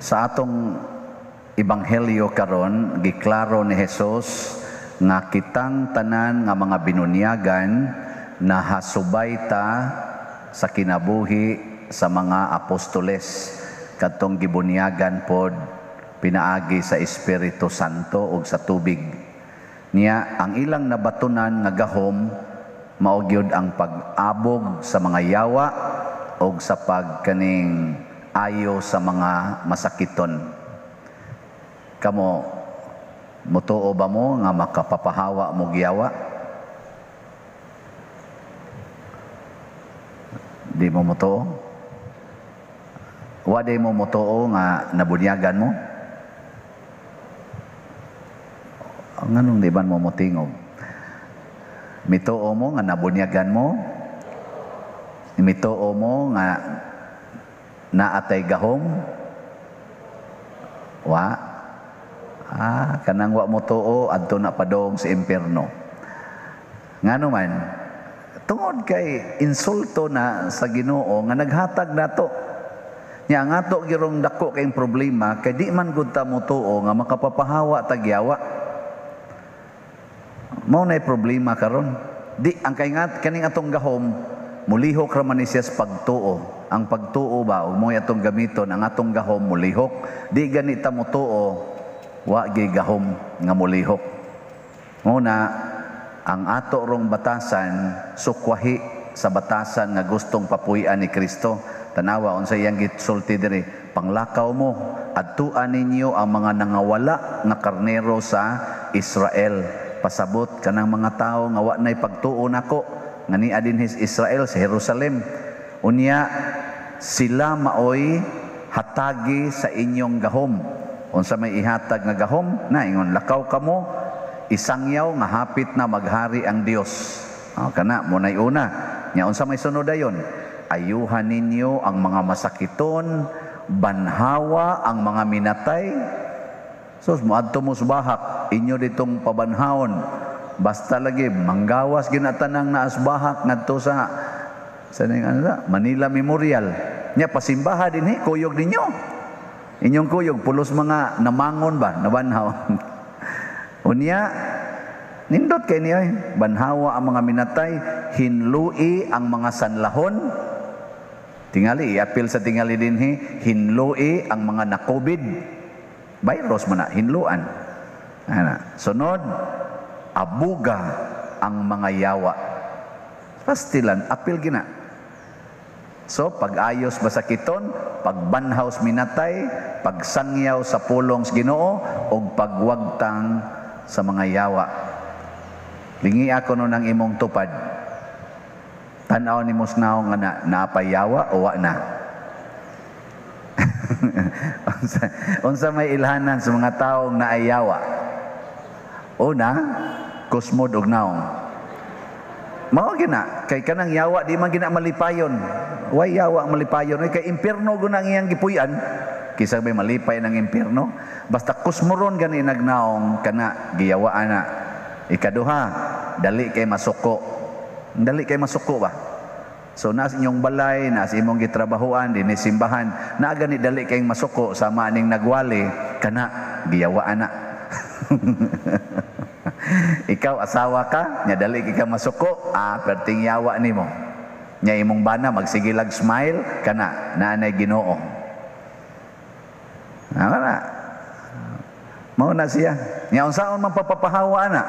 Sa atong ebanghelyo karon giklaro ni Hesus nga kitang tanan nga mga binunyagan na hasubay ta sa kinabuhi sa mga apostoles kadtong gibunyagan pod pinaagi sa Espiritu Santo ug sa tubig. Niya ang ilang nabatunan nga gahom mao gyud ang pag-abog sa mga yawa ug sa pagkaning ayo sa mga masakiton. Kamo mutuo ba mo nga makapapahawa mo giyawa? Di mo mutuo? Wa di mo mutuo nga nabunyagan mo? Nganong di ba mo mutingog? Mituo mo nga nabunyagan mo? Mituo mo nga naatay gahom? Wa? Kanang wa mo tuo adto na padong sa impierno. Ngano man, tungod kay insulto na sa Ginoo nga naghatag nato. Nya nga ato girong dako kay problema kay di man gud ta mo tuo nga makapapahawa tagyawa. Mao nay problema karon. Di ang kaning atong gahom mulihok ra man ni siya sa pagtuo. Ang pagtuo ba ug mo atong gamiton ang atong gahom mulihok. Di ganita mo tuo wa gyud gahom nga mulihok. Muna ang ato rong batasan sukwahi sa batasan nga gustong papuy-an ni Kristo. Tanawa unsa iyang gisulti diri, panglakaw mo adtuan ninyo ang mga nangawala nga karnero sa Israel. Pasabot kanang mga tawo nga wa nay pagtuo nako nga ni adinhis Israel sa Jerusalem. Unya sila maoy hatagi sa inyong gahom. Unsa may ihatag nga gahom? Na ingon lakaw kamo isangyaw nga hapit na maghari ang Dios. Kana mo nay una. Nya unsa may sunod dayon? Ayuhan ninyo ang mga masakiton, banhawa ang mga minatay. Sus moadto mo subahak inyo ditong pabanhawon. Basta lagi manggawas ginatanang naasbahak ngadto sa Manila Memorial. Nya pasimbaha dinhi kuyog ninyo. Inyong kuyog pulos mga namangon ba nabanhaw. Unya nindot kay niya banhawa ang mga minatay, hinlui ang mga sanlahon. Tingali iapil sa tingali dinhi, hinlui ang mga na-COVID. Virus man na hinluan. Sunod abuga ang mga yawa. Pastilan apil gina. So, pag-ayos basakiton, pagbanhaws minatay, pagsangyaw sa pulong sa Ginoo, o pagwagtang sa mga yawa. Lingi ako no ng imong tupad. Tanaw ni Musnaw nga napayawa o wa na. unsa may ilhanan sa mga taong naayawa? Una, kusmod og naong. Mao gina kay kanang yawa di man gina malipayon. Way yawa malipayon kay impierno gud ang iyang gipuy-an. Kisa may malipay ng impierno. Basta kusmoron gani nagnaong kana giyawaan na. Ikaduha, dali kay masuko. Dali kay masuko ba? So nas inyong balay, nas imong gitrabahuan dinhi simbahan, na gani dali kay masuko sama ning nagwali kana giyawaan na. Ikaw asawa ka, nya dali ka masuko, perting yawa nimo. Nya imong bana magsigilag smile kana naanay Ginoo. Ana. Mao na siya. Nya unsaon man papapahawa ana?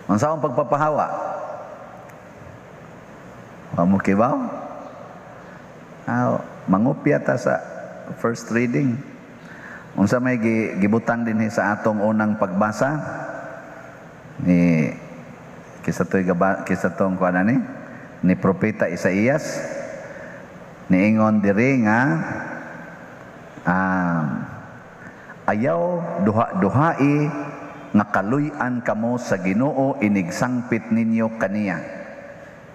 Unsaon pagpapahawa? Amo kibaw? Mangupya ta sa first reading. Unsa may gibutang dinhi sa atong unang pagbasa ni kisatong kuan ni propeta Isaías niingon diri nga ayaw duha-duhai nga kaluy-an kamo sa Ginoo inigsangpit ninyo kaniya.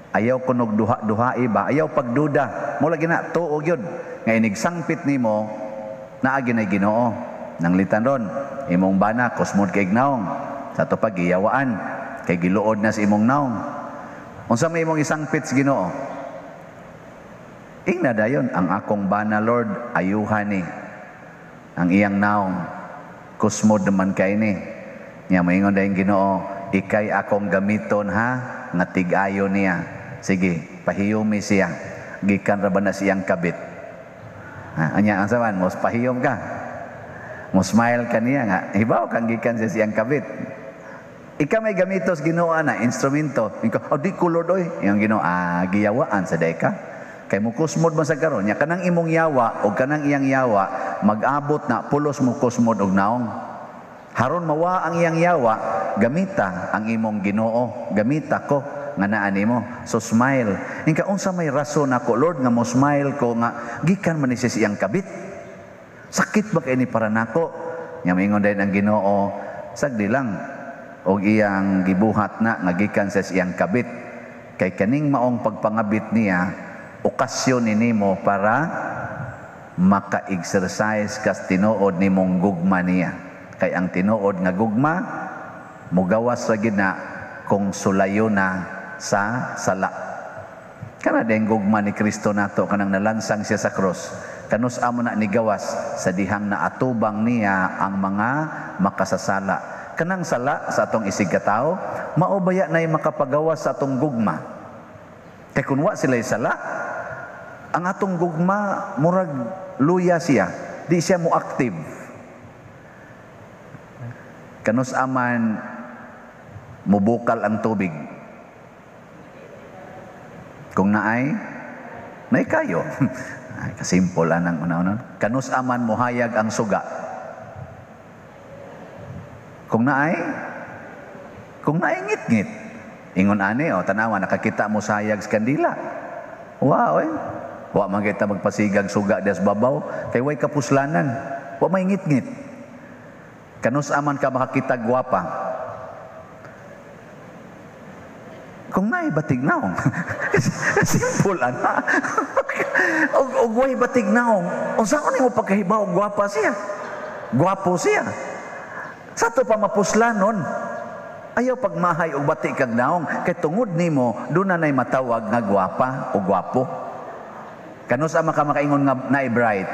Ayaw kunog duha-duhai ba? Ayaw pagduda. Mula gina tuo gyud nga inigsangpit nimo naa ginay Ginoo. Nang litan ron imong bana kusmod kay ignaong sa to pag giyawaan kay giluod na sa imong naong. Unsa may imong isangpit sa Ginoo? Ingna dayon ang akong bana Lord ayuhan ni ang iyang naong kusmod naman kay ni. Nya moingon dayong Ginoo, ikay akong gamiton ha, nga tig-ayo niya. Sige, pahiyumi siya. Gikan ra ba na siyang kabit? Anya ang saman, mos pahiyom ka. Mo smile ka niya nga, hibaw kang gikan siya siyang kabit. Ika may gamitos Ginoo na instrumento. Ikaw, di ko Lord oy. Yung Ginoo, giyawaan sa deka. Kay mo kusmod man sa karon, nya kanang imong yawa o kanang iyang yawa mag-abot na pulos mo kusmod og naong. Haron mawa ang iyang yawa, gamita ang imong Ginoo, gamita ko nga naa nimo. So smile. Inka unsa may rason ako Lord nga mo smile ko nga gikan man ni siyang kabit. Sakit ba kay ni para nako? Nya moingon din ang Ginoo, sagdi lang og iyang gibuhat na nga gikan sa siyang kabit. Kay kaning maong pagpangabit niya okasyon nimo para maka-exercise kas tinuod nimong gugma niya. Kay ang tinuod nga gugma mugawas ra gid na kung sulayo na sa sala. Kana deng gugma ni Kristo nato kanang nalansang siya sa cross. Kanus amo na ni gawas sa dihang na atubang niya ang mga makasasala. Kanang sala sa atong isig katao mao baya nay makapagawas sa atong gugma. Kay kun wa sila sala, ang atong gugma murag luya siya, di siya mo active. Kanus aman mubukal ang tubig. Kung naay kayo. Ay, kasimple anang una-una. Kanus aman muhayag ang suga. Kung naay ngit-ngit. Ingon ani tanawa nakakita mo sayag sa kandila. Wow, wa man kita magpasigag suga des babaw kay way kapuslanan. Wa may ngit-ngit. Kanus aman ka makakita gwapa. Kung naay batig naong. Simple ana. Og way batig naong. Unsaon nimo pagkahibaw gwapa siya? Gwapo siya. Sa to pa mapuslanon. Ayaw pagmahay og bati kag naong kay tungod nimo doon na nay matawag nga gwapa o gwapo. Kanus ama ka makaingon nga naay bright.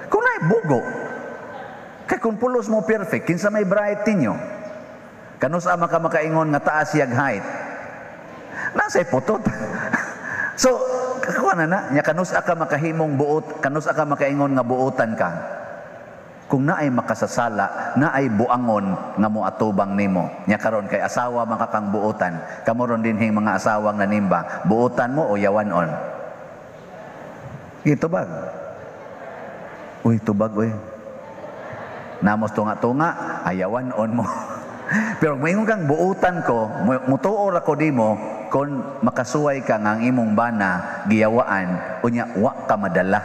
Kung naay bugo. Kay kung pulos mo perfect kinsa may bright ninyo. Kanus ama ka makaingon nga taas yag height. Nasay putot. So kakuha na nya kanus ka makahimong buot, kanus ka makaingon nga buotan ka. Kung naay makasasala, naay buangon nga mo atubang nimo. Nya karon kay asawa makakang buotan. Kamoron dinhing mga asawang nanimba, buotan mo o yawanon. Tubag. Uy, tubag uy. Namos tunga-tunga, ayawanon mo. Pero mayroon kang buutan ko, mutuor ako dimo kung makasuway ka nga ang imong bana giyawaan unya wa ka madala.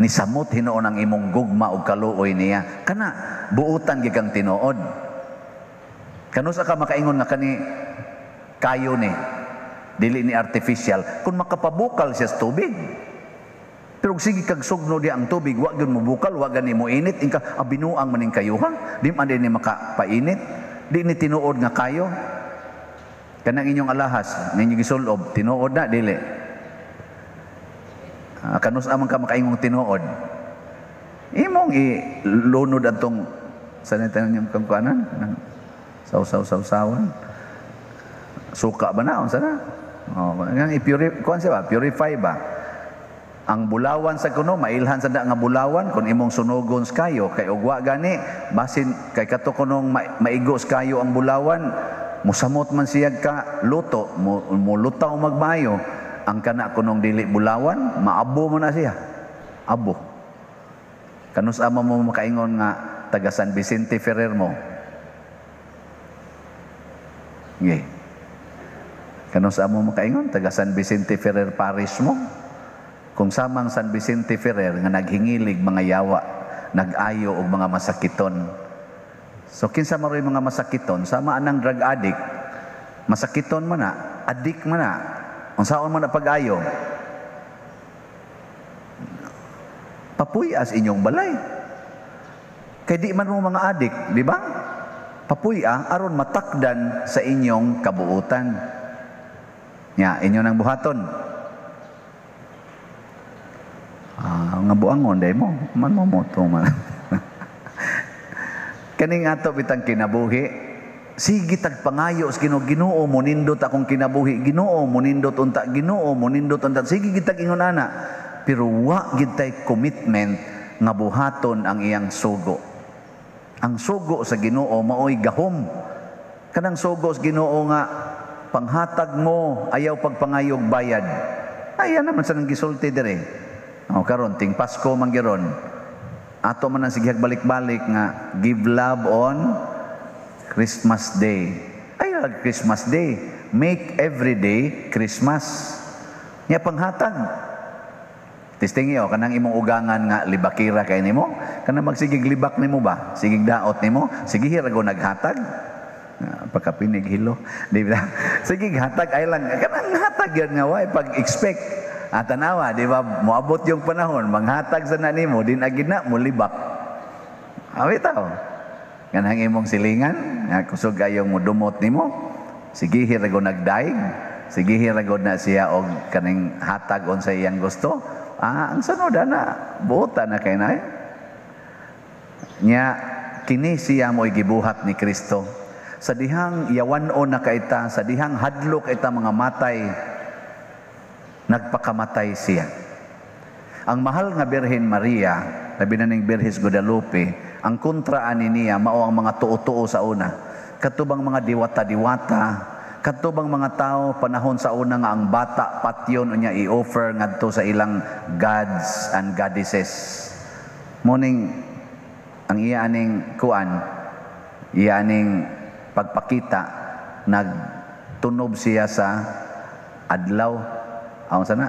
Ni samot hinuon ang imong gugma og kaluoy niya. Kana buutan gyud kang tinuod. Kanusa ka makaingon nga kani kayo ni dili ni artificial kung makapabukal siya sa tubig. Pero sige kag sugno di ang tubig wa gyud mo bukal, wa gani mo init, inka binuang maning kayuha, di man din ni makapainit, di ni tinuod nga kayo. Kanang inyong alahas, ninyo gisulob, tinuod na dili. Kanus amang ka makaingong tinuod. Imong ilunod atong sanitan niyo kang kuanan, saw-sawan. Suka ba na unsa na? Ngang purify ba? Ang bulawan sa kuno mailhan sa da nga bulawan kun imong sunugon kayo kay ugwa gani basin kay kato kunong maigos kayo ang bulawan musamot man siya ka luto mo lutaw magmayo ang kana kunong dili bulawan maabo mo na siya abo kanus ama mo makaingon nga taga San Vicente Ferrer mo ngi kanus ama mo makaingon taga San Vicente Ferrer Parish mo. Kung samang San Vicente Ferrer nga naghingilig mga yawa, nag-ayo og mga masakiton. So kinsa maroy mga masakiton, sama anang drug addict, masakiton man na, addict man na. Unsaon man na pag-ayo? Papuyas inyong balay. Kay di man mo mga addict, di ba? Papuya aron matakdan sa inyong kabuutan. Nya, inyo nang buhaton. nga buangon day mo, man mo moto man. Kaning ato bitang kinabuhi, sige tagpangayo sa Ginoo, munindot akong kinabuhi, Ginoo, munindot unta, Ginoo, munindot unta, sige gitag ingon ana. Pero wa gid tay commitment nga buhaton ang iyang sugo. Ang sugo sa Ginoo maoy gahom. Kanang sugo sa Ginoo nga panghatag mo ayaw pagpangayog bayad. Ayan naman sa nang gisulti dire. O karon ting Pasko manggiron. Ato man ang sighag balik-balik nga give love on Christmas Day. Ay, Christmas Day. Make every day Christmas. Nga panghatag. Tistingyo, kanang imong ugangan nga libakira kay nimo, kanang magsigig libak nimo ba? Sigig daot nimo, sige hirago naghatag. Pagkapinig hilo. Di ba? Sigig hatag ay lang. Kanang hatag yan nga, why? Pag-expect. At tanawa, di ba? Moabot yung panahon, manghatag sa na nimo, din agina, mulibak. Awi tao. Kanang imong silingan, nga kusog ayong mudumot nimo, sige hirago nagdaig, sige hirago na siya og kaning hatag on sa iyang gusto. Ang sunod na, buota na kay na. Nya, kini siya mo'y gibuhat ni Kristo. Sa dihang yawan-o na kaita, sa dihang hadlok kaita mga matay, nagpakamatay siya. Ang mahal nga Birhen Maria, labi na ning Birhes Guadalupe, ang kontraan niya mao ang mga tuo-tuo sa una. Katubang mga diwata-diwata, katubang mga tao panahon sa una nga ang bata patyon unya i-offer ngadto sa ilang gods and goddesses. Muning ang iya aning kuan, iya aning pagpakita nagtunob siya sa adlaw. Ang sana,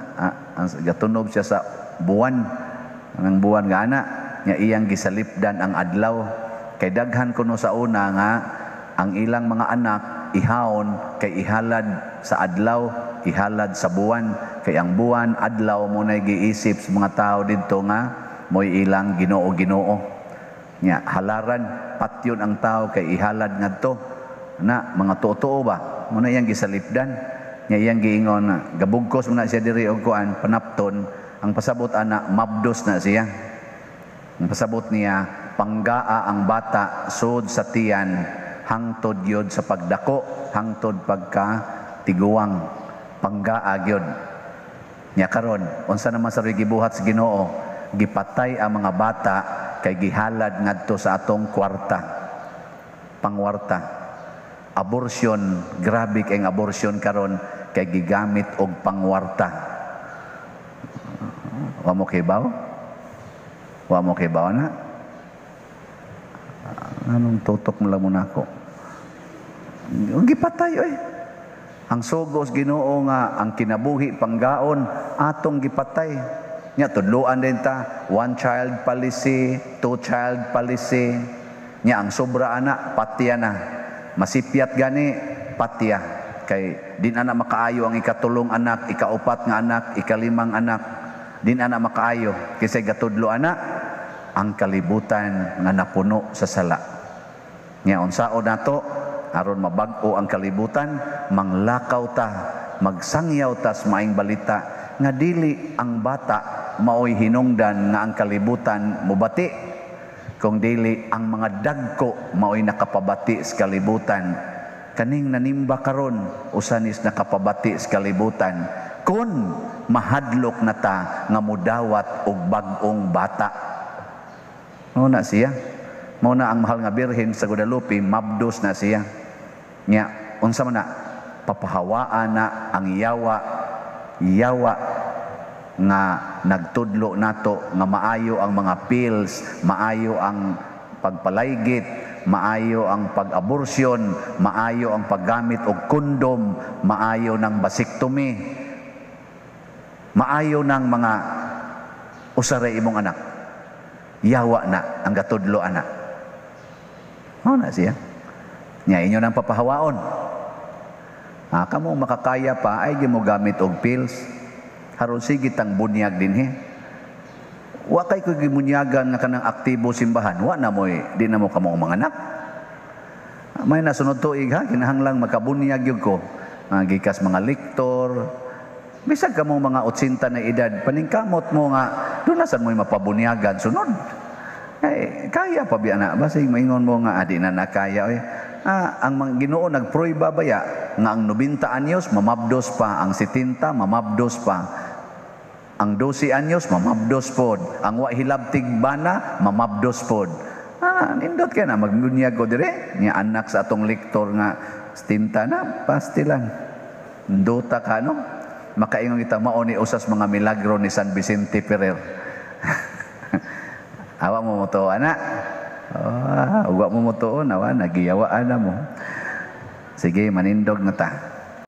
gatunob siya sa buwan. Ang buwan nga ana, nga iyang gisalipdan ang adlaw. Kay daghan kuno sa una nga, ang ilang mga anak, ihawon, kay ihalad sa adlaw, ihalad sa buwan. Kay ang buwan, adlaw, muna'y giisip sa mga tao dito nga, mo'y ilang ginoo-ginoo. Nga, halaran, patyon ang tao, kay ihalad nga to. Na, mga totoo ba? Muna iyang gisalipdan. Nga iyang giingon na gabugkos muna siya diri og kuan panapton, ang pasabot ana mabdos na siya. Ang pasabot niya panggaa ang bata sud sa tiyan hangtod yod sa pagdako, hangtod pagka tiguwang, panggaa gyud. Nya karon unsa naman sa gibuhat sa Ginoo, gipatay ang mga bata kay gihalad ngadto sa atong kwarta, pangwarta. Abortion, grabe kay abortion karon kay gigamit og pangwarta. Wa mo kay baw? Wa mo kay baw na? Anong tutok mo lang muna ako? Gipatay oy. Ang sugos Ginoo nga ang kinabuhi panggaon atong gipatay. Nya tudloan din ta, one child policy, two child policy. Nya ang sobra ana patya na. Masipyat gani patya. Kay din ana makaayo ang ikatulong anak, ikaupat nga anak, ikalimang anak. Din ana makaayo kasi gatudlo ana ang kalibutan nga napuno sa sala. Nya unsaon nato aron mabag-o ang kalibutan, manglakaw ta, magsangyaw ta sa maayong balita nga dili ang bata maoy hinungdan nga ang kalibutan mobati, kung dili ang mga dagko maoy nakapabati sa kalibutan. Kaning nanimba karon usanis nakapabati sa kalibutan kun mahadlok na ta nga mudawat og bag-ong bata. Mao na siya. Mao na ang mahal nga Birhen sa Guadalupe, mabdos na siya. Nya unsa man na papahawaan na ang yawa nga nagtudlo nato nga maayo ang mga pills, maayo ang pagpalaygit, maayo ang pag-abortion, maayo ang paggamit og kondom, maayo ng basiktomy, maayo ng mga usaray imong anak. Yawa na ang gatudlo anak. Mao na siya. Nya inyo nang papahawaon. Kamo makakaya pa ay gimogamit og pills. Haron sige tang bunyag dinhi. Wa kay ko gimunyagan nga kanang aktibo simbahan, wa na moy di na mo kamo mga anak. May nasunod tuig ha, kinahanglang makabunyag yun ko. Gikas mga liktor, bisag kamo mga 80 na edad, paningkamot mo nga doon nasan mo mapabunyagan sunod. Kaya pa biya na basig maingon mo nga adi na nakaya oy. Ang mga Ginoo nagpruiba baya nga ang 90 anyos mamabdos pa, ang 70 mamabdos pa, ang 12 anyos mamabdos pod, ang wa hilabtig bana mamabdos pod. Nindot ka na magbunyag ko dire nga anak sa atong lektor nga 70 na pastilan. Nduta ka no? Makaingon kita mao ni usas mga milagro ni San Vicente Ferrer. Awa mo to ana. Uwa mo to nawa nagiyawaan na mo. Sige manindog na ta.